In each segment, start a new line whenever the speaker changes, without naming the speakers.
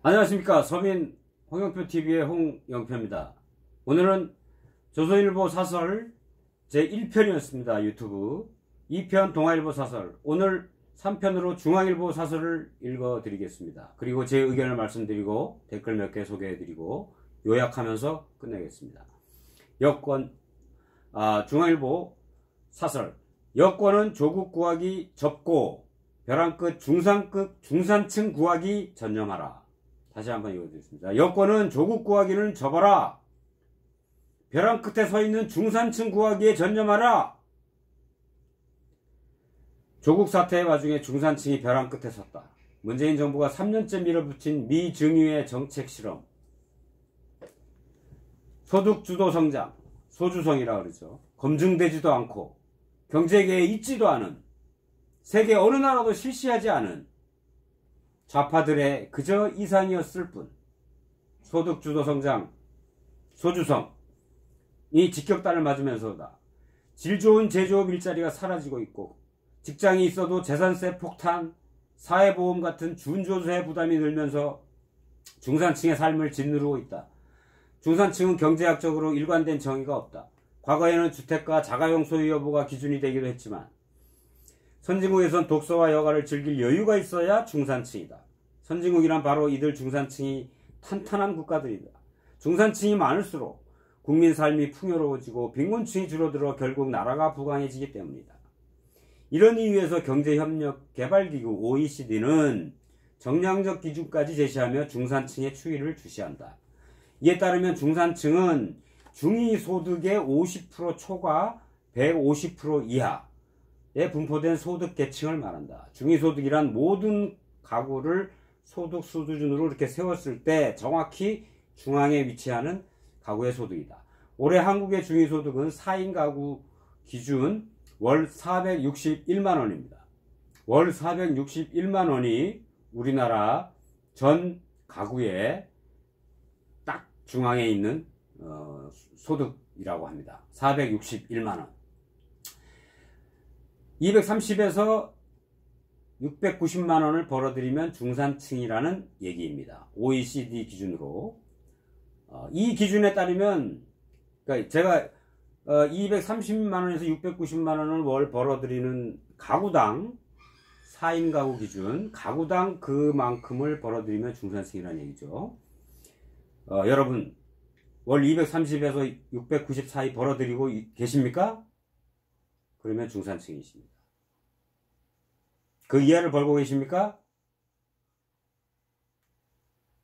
안녕하십니까. 서민 홍영표TV의 홍영표입니다. 오늘은 조선일보 사설 제1편이었습니다. 유튜브 2편 동아일보 사설, 오늘 3편으로 중앙일보 사설을 읽어드리겠습니다. 그리고 제 의견을 말씀드리고 댓글 몇 개 소개해드리고 요약하면서 끝내겠습니다. 여권, 중앙일보 사설, 여권은 조국 구하기 접고 벼랑 끝 중산급 중산층 구하기 전념하라. 다시 한번 읽어드리겠습니다. 여권은 조국 구하기는 접어라. 벼랑 끝에 서 있는 중산층 구하기에 전념하라. 조국 사태의 와중에 중산층이 벼랑 끝에 섰다. 문재인 정부가 3년째 밀어붙인 미증유의 정책 실험, 소득주도 성장, 소주성이라 그러죠. 검증되지도 않고 경제계에 있지도 않은, 세계 어느 나라도 실시하지 않은 좌파들의 그저 이상이었을 뿐, 소득주도 성장, 소주성이 직격탄을 맞으면서다 질 좋은 제조업 일자리가 사라지고 있고, 직장이 있어도 재산세 폭탄, 사회보험 같은 준조세 부담이 늘면서 중산층의 삶을 짓누르고 있다. 중산층은 경제학적으로 일관된 정의가 없다. 과거에는 주택과 자가용 소유 여부가 기준이 되기도 했지만 선진국에선 독서와 여가를 즐길 여유가 있어야 중산층이다. 선진국이란 바로 이들 중산층이 탄탄한 국가들이다. 중산층이 많을수록 국민 삶이 풍요로워지고 빈곤층이 줄어들어 결국 나라가 부강해지기 때문이다. 이런 이유에서 경제협력개발기구 OECD는 정량적 기준까지 제시하며 중산층의 추이를 주시한다. 이에 따르면 중산층은 중위소득의 50% 초과 150% 이하에 분포된 소득 계층을 말한다. 중위소득이란 모든 가구를 소득 수준으로 이렇게 세웠을 때 정확히 중앙에 위치하는 가구의 소득이다. 올해 한국의 중위소득은 4인 가구 기준 월 461만원입니다. 월 461만원이 우리나라 전 가구의 딱 중앙에 있는 소득이라고 합니다. 461만원. 230에서 690만원을 벌어들이면 중산층이라는 얘기입니다. OECD 기준으로. 이 기준에 따르면, 그러니까 제가 230만원에서 690만원을 월 벌어들이는 가구당, 4인 가구 기준, 가구당 그만큼을 벌어들이면 중산층이라는 얘기죠. 여러분, 월 230에서 690 사이 벌어들이고 계십니까? 그러면 중산층이십니다. 그 이하를 벌고 계십니까?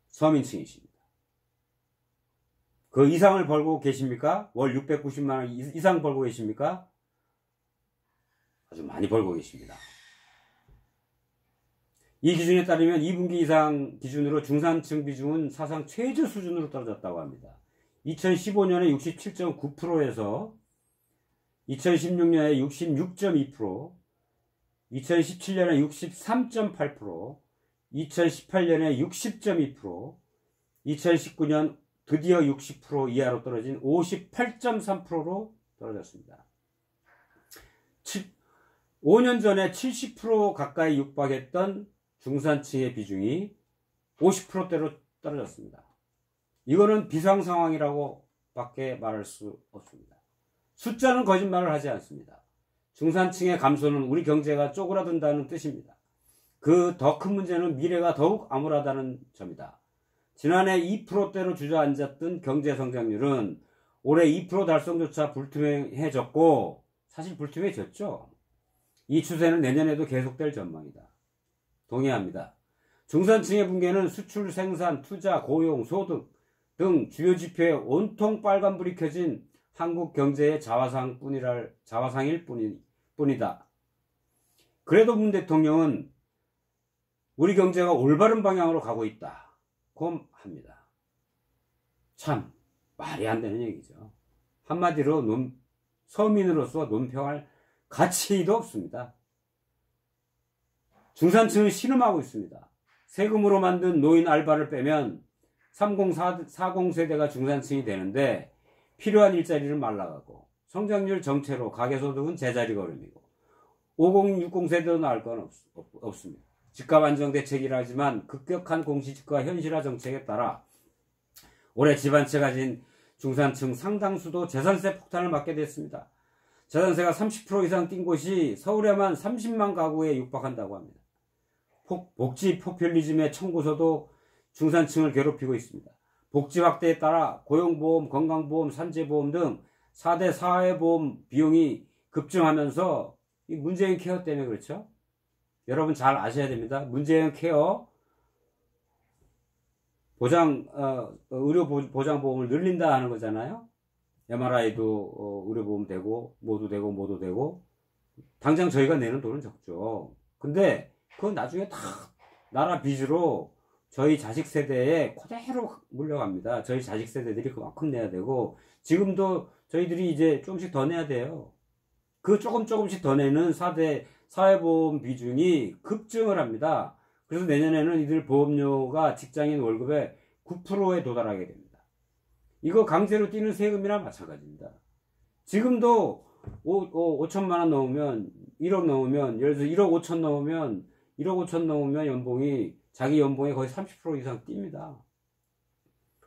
서민층이십니다. 그 이상을 벌고 계십니까? 월 690만원 이상 벌고 계십니까? 아주 많이 벌고 계십니다. 이 기준에 따르면 2분기 이상 기준으로 중산층 비중은 사상 최저 수준으로 떨어졌다고 합니다. 2015년에 67.9%에서 2016년에 66.2%, 2017년에 63.8%, 2018년에 60.2%, 2019년 드디어 60% 이하로 떨어진 58.3%로 떨어졌습니다. 5년 전에 70% 가까이 육박했던 중산층의 비중이 50%대로 떨어졌습니다. 이거는 비상상황이라고 밖에 말할 수 없습니다. 숫자는 거짓말을 하지 않습니다. 중산층의 감소는 우리 경제가 쪼그라든다는 뜻입니다. 그 더 큰 문제는 미래가 더욱 암울하다는 점이다. 지난해 2%대로 주저앉았던 경제성장률은 올해 2% 달성조차 불투명해졌고, 사실 불투명해졌죠. 이 추세는 내년에도 계속될 전망이다. 동의합니다. 중산층의 붕괴는 수출, 생산, 투자, 고용, 소득 등 주요 지표에 온통 빨간불이 켜진 한국 경제의 자화상일 뿐이다. 그래도 문 대통령은 우리 경제가 올바른 방향으로 가고 있다고 합니다. 참 말이 안 되는 얘기죠. 한마디로 서민으로서 논평할 가치도 없습니다. 중산층은 신음하고 있습니다. 세금으로 만든 노인 알바를 빼면 30, 40 세대가 중산층이 되는데 필요한 일자리는 말라가고, 성장률 정체로 가계소득은 제자리 걸음이고, 50, 60 세대도 나을 건 없습니다. 집값 안정 대책이라지만 급격한 공시지가 현실화 정책에 따라 올해 집 한 채 가진 중산층 상당수도 재산세 폭탄을 맞게 됐습니다. 재산세가 30% 이상 뛴 곳이 서울에만 30만 가구에 육박한다고 합니다. 복지 포퓰리즘의 청구서도 중산층을 괴롭히고 있습니다. 복지 확대에 따라 고용보험, 건강보험, 산재보험 등 4대 사회보험 비용이 급증하면서 이 문재인 케어 때문에 그렇죠. 여러분 잘 아셔야 됩니다. 문재인 케어 의료 보장보험을 늘린다 하는 거잖아요. MRI도 의료보험 되고 모두 되고 당장 저희가 내는 돈은 적죠. 근데 그건 나중에 다 나라 빚으로 저희 자식 세대에 그대로 물려갑니다. 저희 자식 세대들이 그만큼 내야 되고 지금도 저희들이 이제 조금씩 더 내야 돼요. 그 조금씩 더 내는 4대 사회보험 비중이 급증을 합니다. 그래서 내년에는 이들 보험료가 직장인 월급의 9%에 도달하게 됩니다. 이거 강제로 뛰는 세금이랑 마찬가지입니다. 지금도 5천만 원 넘으면 1억 넘으면 예를 들어 1억 5천 넘으면 연봉이 자기 연봉의 거의 30% 이상 뜁니다.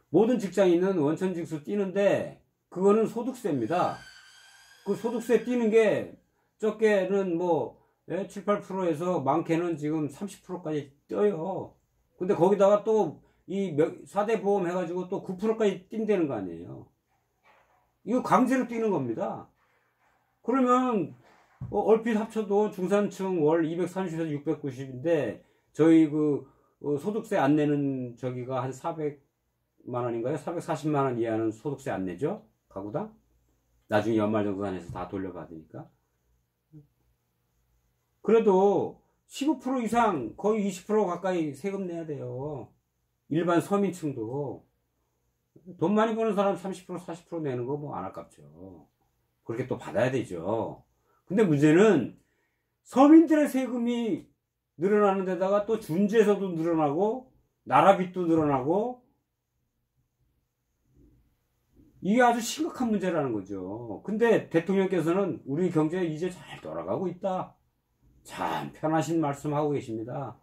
모든 직장인은 원천징수 뛰는데 그거는 소득세입니다. 그 소득세 뛰는 게 적게는 뭐 7, 8%에서 많게는 지금 30%까지 뛰어요. 근데 거기다가 또 이 4대 보험 해가지고 또 9%까지 뛴다는 거 아니에요. 이거 강제로 뛰는 겁니다. 그러면 얼핏 합쳐도 중산층 월 230에서 690인데 저희 소득세 안 내는 저기가 한 400만 원인가요? 440만 원 이하는 소득세 안 내죠? 가구당? 나중에 연말정산해서 다 돌려받으니까. 그래도 15% 이상 거의 20% 가까이 세금 내야 돼요. 일반 서민층도. 돈 많이 버는 사람 30% 40% 내는 거 뭐 안 아깝죠. 그렇게 또 받아야 되죠. 근데 문제는 서민들의 세금이 늘어나는 데다가 또 준재서도 늘어나고 나라 빚도 늘어나고 이게 아주 심각한 문제라는 거죠. 근데 대통령께서는 우리 경제 이제 잘 돌아가고 있다. 참 편하신 말씀하고 계십니다.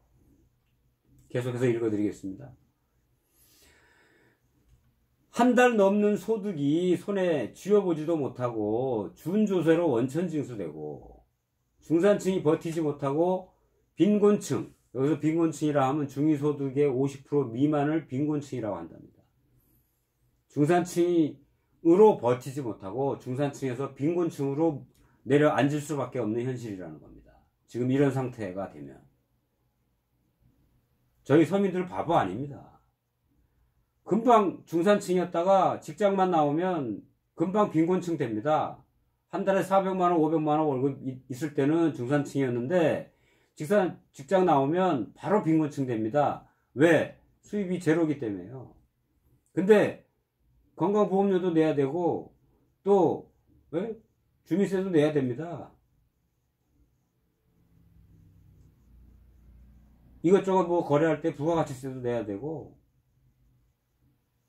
계속해서 읽어드리겠습니다. 한 달 넘는 소득이 손에 쥐어보지도 못하고 준조세로 원천징수되고 중산층이 버티지 못하고 빈곤층, 여기서 빈곤층이라 하면 중위소득의 50% 미만을 빈곤층이라고 한답니다. 중산층으로 버티지 못하고 중산층에서 빈곤층으로 내려앉을 수밖에 없는 현실이라는 겁니다. 지금 이런 상태가 되면 저희 서민들 바보 아닙니다. 금방 중산층이었다가 직장만 나오면 금방 빈곤층 됩니다. 한 달에 400만 원, 500만 원 월급 있을 때는 중산층이었는데 직장 나오면 바로 빈곤층 됩니다. 왜? 수입이 제로기 때문에요. 근데 건강보험료도 내야 되고 또 왜? 주민세도 내야 됩니다. 이것저것 뭐 거래할 때 부가가치세도 내야 되고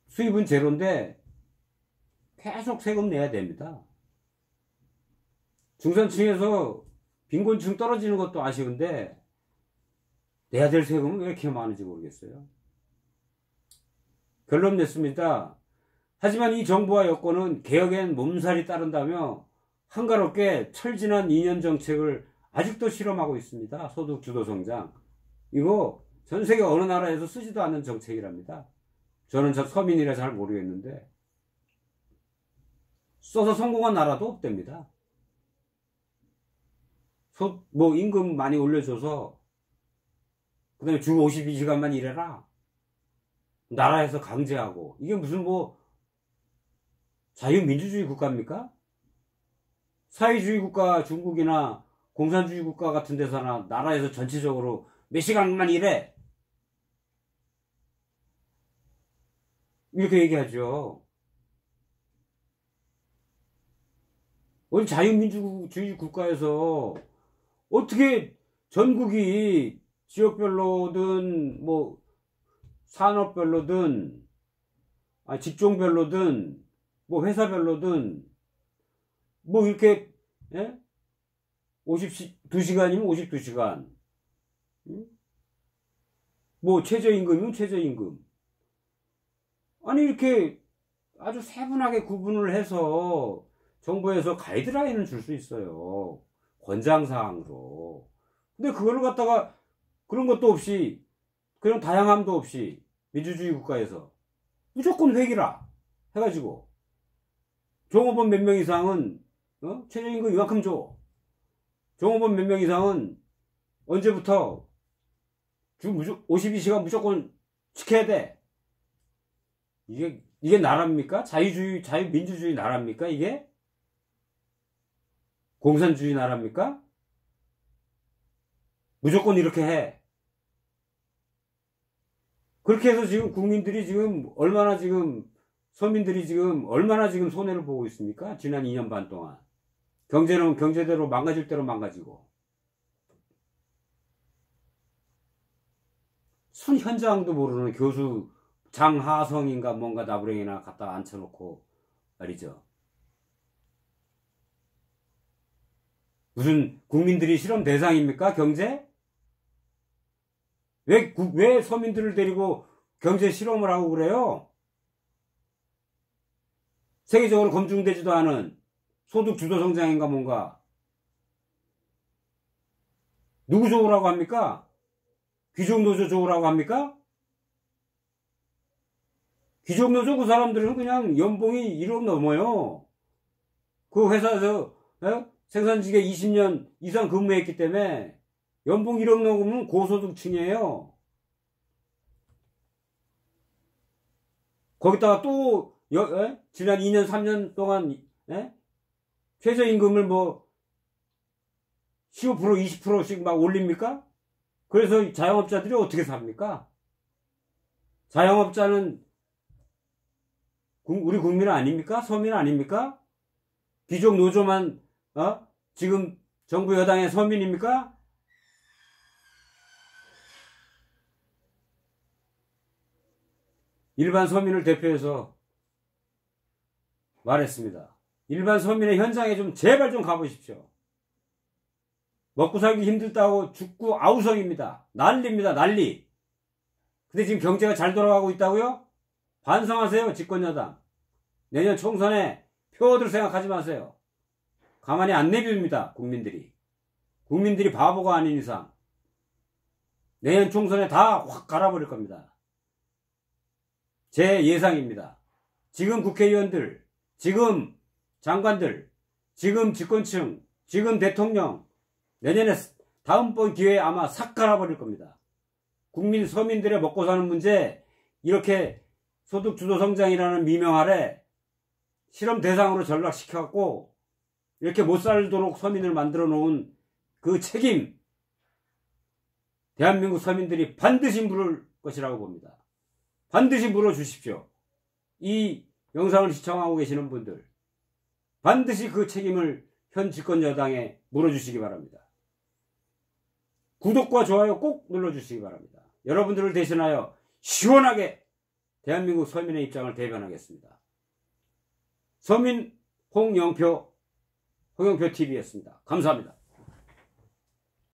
수입은 제로인데 계속 세금 내야 됩니다. 중산층에서 빈곤층 떨어지는 것도 아쉬운데 내야 될 세금은 왜 이렇게 많은지 모르겠어요. 결론 냈습니다. 하지만 이 정부와 여권은 개혁엔 몸살이 따른다며 한가롭게 철지난 2년 정책을 아직도 실험하고 있습니다. 소득 주도 성장. 이거 전 세계 어느 나라에서 쓰지도 않는 정책이랍니다. 저는 서민이라 잘 모르겠는데 써서 성공한 나라도 없답니다. 뭐 임금 많이 올려줘서 그 다음에 주 52시간만 일해라. 나라에서 강제하고 이게 무슨 뭐 자유민주주의 국가입니까? 사회주의 국가 중국이나 공산주의 국가 같은 데서나 나라에서 전체적으로 몇 시간만 일해. 이렇게 얘기하죠. 어디 자유민주주의 국가에서 어떻게 전국이 지역별로든 뭐 산업별로든 직종별로든 뭐 회사별로든 뭐 이렇게 52시간이면 52시간 뭐 최저임금이면 최저임금. 아니 이렇게 아주 세분하게 구분을 해서 정부에서 가이드라인을 줄 수 있어요. 권장사항으로. 근데 그걸 갖다가 그런 것도 없이, 그런 다양함도 없이 민주주의 국가에서 무조건 회기라 해가지고 종업원 몇 명 이상은 최저임금 이만큼 줘. 종업원 몇 명 이상은 언제부터 주 52시간 무조건 지켜야 돼. 이게 나라입니까? 자유민주주의 나라입니까? 이게? 공산주의 나라입니까? 무조건 이렇게 해. 그렇게 해서 지금 국민들이 지금 얼마나 지금, 서민들이 지금 얼마나 지금 손해를 보고 있습니까? 지난 2년 반 동안. 경제는 경제대로 망가질 대로 망가지고. 순 현장도 모르는 교수 장하성인가 뭔가 나부랭이나 갖다 앉혀놓고 말이죠. 무슨 국민들이 실험 대상입니까? 경제? 왜 서민들을 데리고 경제 실험을 하고 그래요? 세계적으로 검증되지도 않은 소득 주도 성장인가 뭔가. 누구 좋으라고 합니까? 귀족노조 좋으라고 합니까? 귀족노조 그 사람들은 그냥 연봉이 1억 넘어요. 그 회사에서 생산직에 20년 이상 근무했기 때문에 연봉 1억 넘으면 고소득층이에요. 거기다가 또 지난 2년 3년 동안 최저임금을 뭐 15% 20%씩 막 올립니까? 그래서 자영업자들이 어떻게 삽니까? 자영업자는 우리 국민 아닙니까? 서민 아닙니까? 귀족 노조만 지금 정부 여당의 서민입니까? 일반 서민을 대표해서 말했습니다. 일반 서민의 현장에 좀 제발 좀 가보십시오. 먹고 살기 힘들다고 죽고 아우성입니다. 난리입니다. 난리. 근데 지금 경제가 잘 돌아가고 있다고요? 반성하세요. 집권여당. 내년 총선에 표 얻을 생각하지 마세요. 가만히 안 내비웁니다. 국민들이 바보가 아닌 이상 내년 총선에 다 확 갈아버릴 겁니다. 제 예상입니다. 지금 국회의원들, 지금 장관들, 지금 집권층, 지금 대통령, 내년에 다음번 기회에 아마 싹 갈아버릴 겁니다. 서민들의 먹고 사는 문제, 이렇게 소득 주도 성장이라는 미명 아래 실험 대상으로 전락시켜갖고 이렇게 못 살도록 서민을 만들어 놓은 그 책임, 대한민국 서민들이 반드시 물을 것이라고 봅니다. 반드시 물어주십시오. 이 영상을 시청하고 계시는 분들, 반드시 그 책임을 현 집권 여당에 물어주시기 바랍니다. 구독과 좋아요 꼭 눌러주시기 바랍니다. 여러분들을 대신하여 시원하게 대한민국 서민의 입장을 대변하겠습니다. 서민 홍영표 TV였습니다. 감사합니다.